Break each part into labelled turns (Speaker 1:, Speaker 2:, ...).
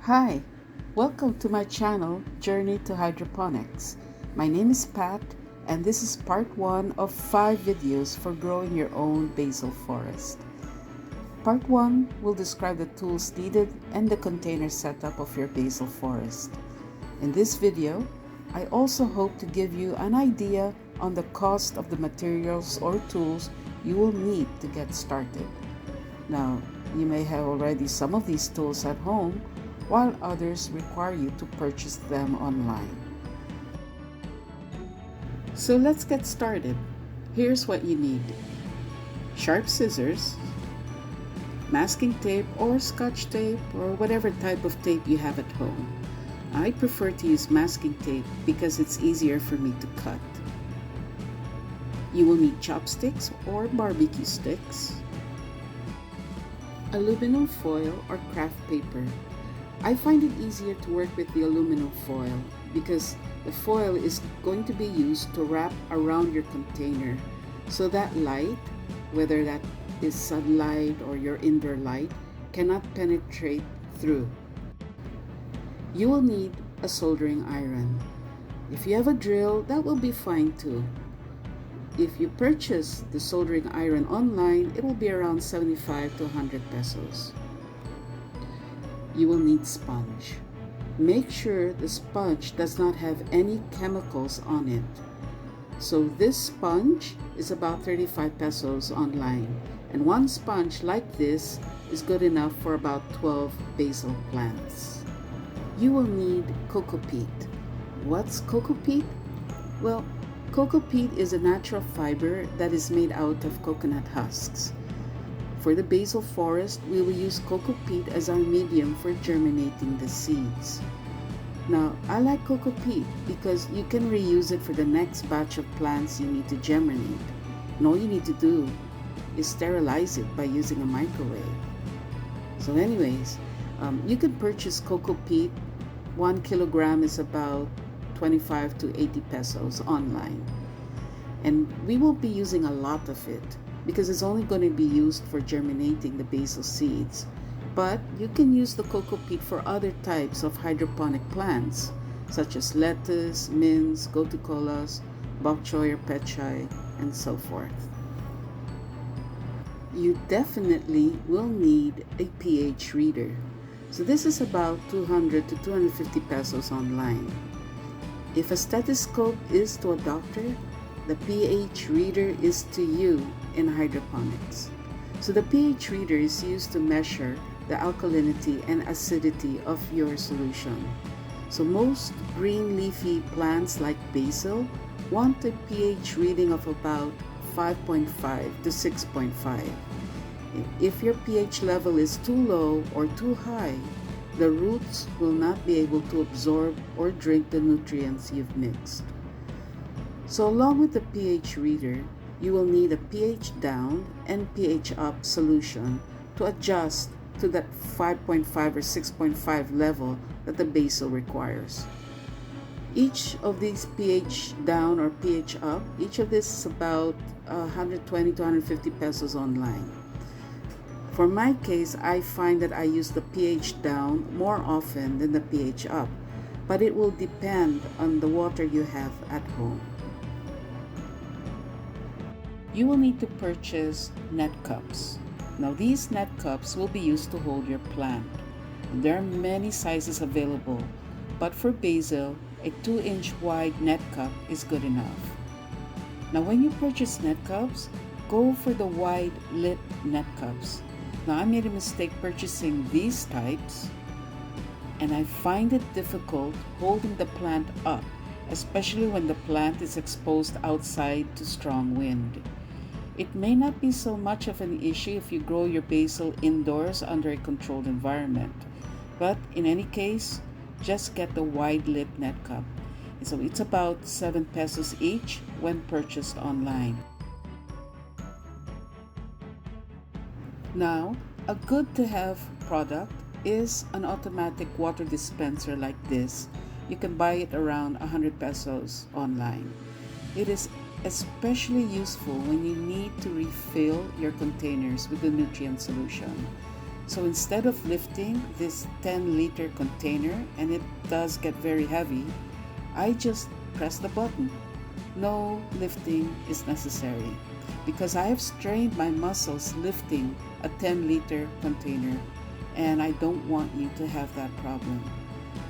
Speaker 1: Hi, welcome to my channel, Journey to Hydroponics. My name is Pat, and this is part 1 of 5 videos for growing your own basil forest. Part 1 will describe the tools needed and the container setup of your basil forest. In this video, I also hope to give you an idea on the cost of the materials or tools you will need to get started. Now, you may have already some of these tools at home, while others require you to purchase them online. So let's get started. Here's what you need: sharp scissors, masking tape or scotch tape or whatever type of tape you have at home. I prefer to use masking tape because it's easier for me to cut. You will need chopsticks or barbecue sticks, aluminum foil or craft paper. I find it easier to work with the aluminum foil because the foil is going to be used to wrap around your container so that light, whether that is sunlight or your indoor light, cannot penetrate through. You will need a soldering iron. If you have a drill, that will be fine too. If you purchase the soldering iron online, it will be around 75 to 100 pesos. You will need sponge. Make sure the sponge does not have any chemicals on it. So this sponge is about 35 pesos online, and one sponge like this is good enough for about 12 basil plants. You will need coco peat. What's coco peat? Well, coco peat is a natural fiber that is made out of coconut husks. For the basil forest, we will use coco peat as our medium for germinating the seeds. Now, I like coco peat because you can reuse it for the next batch of plants you need to germinate. And all you need to do is sterilize it by using a microwave. So anyways, you can purchase coco peat. 1 kilogram is about 25 to 80 pesos online. And we won't be using a lot of it because it's only going to be used for germinating the basil seeds. But you can use the coco peat for other types of hydroponic plants, such as lettuce, mints, gotukolas, bok choy or pechay, and so forth. You definitely will need a pH reader. So this is about 200 to 250 pesos online. If a stethoscope is to a doctor, the pH reader is to you in hydroponics. So the pH reader is used to measure the alkalinity and acidity of your solution. So most green leafy plants like basil want a pH reading of about 5.5 to 6.5. If your pH level is too low or too high, the roots will not be able to absorb or drink the nutrients you've mixed. So along with the pH reader, you will need a pH down and pH up solution to adjust to that 5.5 or 6.5 level that the basil requires. Each of these pH down or pH up, each of this is about 120 to 150 pesos online. For my case, I find that I use the pH down more often than the pH up, but it will depend on the water you have at home. You will need to purchase net cups. Now these net cups will be used to hold your plant. There are many sizes available, but for basil, a 2-inch wide net cup is good enough. Now when you purchase net cups, go for the wide lip net cups. Now I made a mistake purchasing these types, and I find it difficult holding the plant up, especially when the plant is exposed outside to strong wind. It may not be so much of an issue if you grow your basil indoors under a controlled environment, but in any case, just get the wide lip net cup. So it's about 7 pesos each when purchased online. Now, a good to have product is an automatic water dispenser like this. You can buy it around 100 pesos online. It is especially useful when you need to refill your containers with the nutrient solution. So instead of lifting this 10-liter container, and it does get very heavy, I just press the button. No lifting is necessary because I have strained my muscles lifting a 10-liter container, and I don't want you to have that problem.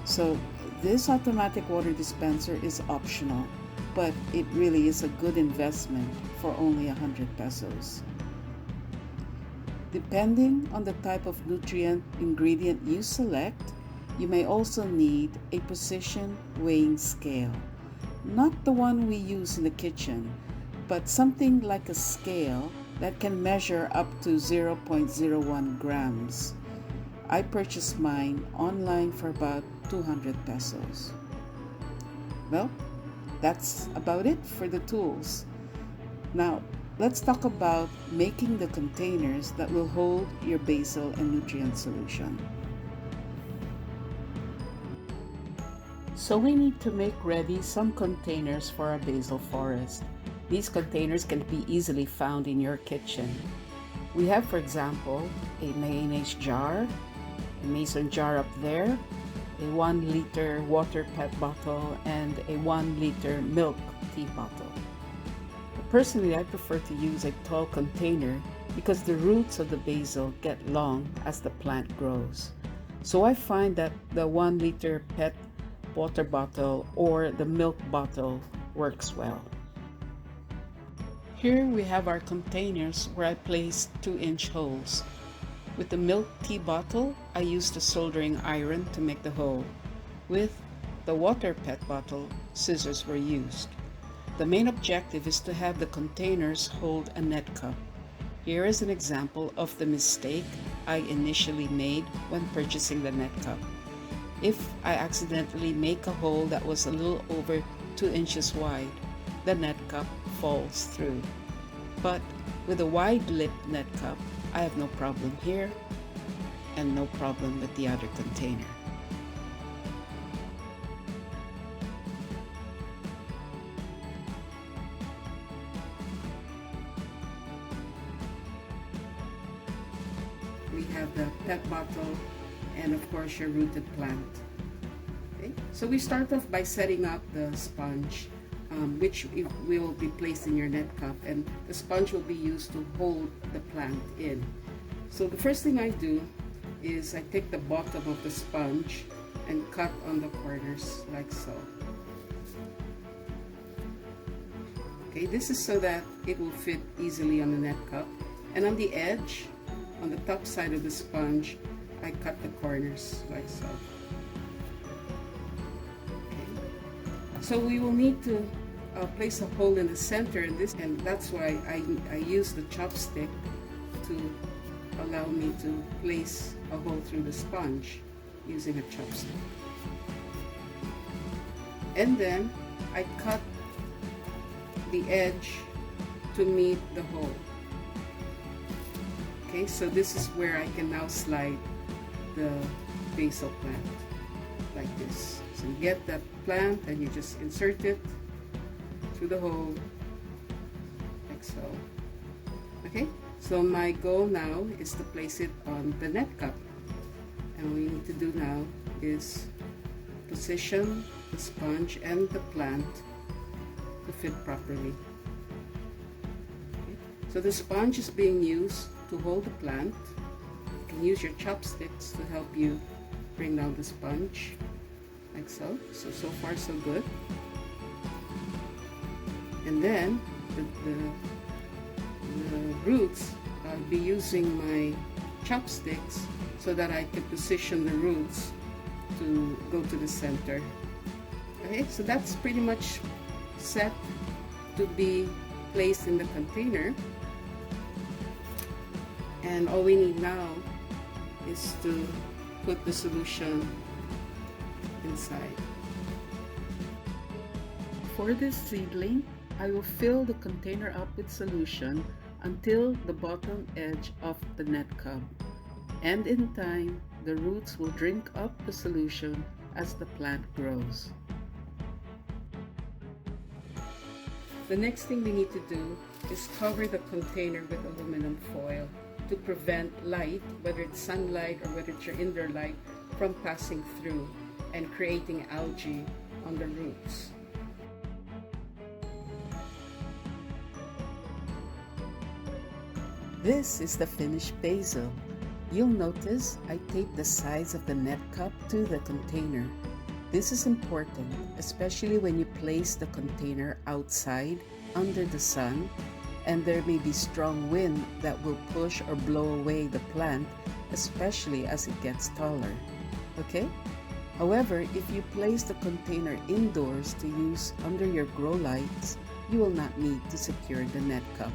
Speaker 1: So this automatic water dispenser is optional, but it really is a good investment for only 100 pesos. Depending on the type of nutrient ingredient you select, you may also need a precision weighing scale. Not the one we use in the kitchen, but something like a scale that can measure up to 0.01 grams. I purchased mine online for about 200 pesos. Well, that's about it for the tools. Now, let's talk about making the containers that will hold your basil and nutrient solution. So we need to make ready some containers for our basil forest. These containers can be easily found in your kitchen. We have, for example, a mayonnaise jar, a mason jar up there, a 1-liter water pet bottle, and a 1-liter milk tea bottle. Personally, I prefer to use a tall container because the roots of the basil get long as the plant grows. So I find that the 1-liter pet water bottle or the milk bottle works well. Here we have our containers where I placed 2-inch holes. With the milk tea bottle, I used a soldering iron to make the hole. With the water pet bottle, scissors were used. The main objective is to have the containers hold a net cup. Here is an example of the mistake I initially made when purchasing the net cup. If I accidentally make a hole that was a little over 2 inches wide, the net cup falls through. But with a wide lip net cup, I have no problem here and no problem with the other container. We have the pet bottle and of course your rooted plant. Okay? So we start off by setting up the sponge, which will be placed in your net cup, and the sponge will be used to hold the plant in. So the first thing I do is I take the bottom of the sponge and cut on the corners like so. Okay, this is so that it will fit easily on the net cup, and on the edge, on the top side of the sponge, I cut the corners like so. Okay. So we will need to place a hole in the center, and that's why I use the chopstick to allow me to place a hole through the sponge using a chopstick. And then I cut the edge to meet the hole. Okay, so this is where I can now slide the basil plant like this. So you get that plant and you just insert it through the hole like so. Okay, so my goal now is to place it on the net cup, and what we need to do now is position the sponge and the plant to fit properly. Okay. So the sponge is being used to hold the plant. You can use your chopsticks to help you bring down the sponge like so. So far so good. And then the roots, I'll be using my chopsticks so that I can position the roots to go to the center. Okay, so that's pretty much set to be placed in the container. And all we need now is to put the solution inside. For this seedling, I will fill the container up with solution until the bottom edge of the net cup. And in time, the roots will drink up the solution as the plant grows. The next thing we need to do is cover the container with aluminum foil. to prevent light, whether it's sunlight or whether it's your indoor light, from passing through and creating algae on the roots. This is the finished basil. You'll notice I taped the sides of the net cup to the container. This is important, especially when you place the container outside under the sun, and there may be strong wind that will push or blow away the plant, especially as it gets taller. Okay? However, if you place the container indoors to use under your grow lights, you will not need to secure the net cup.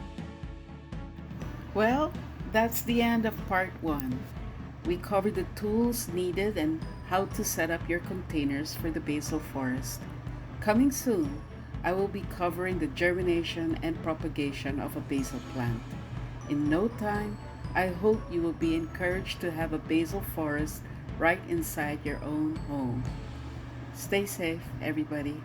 Speaker 1: Well, that's the end of part 1. We covered the tools needed and how to set up your containers for the basil forest. Coming soon, I will be covering the germination and propagation of a basil plant. In no time, I hope you will be encouraged to have a basil forest right inside your own home. Stay safe, everybody.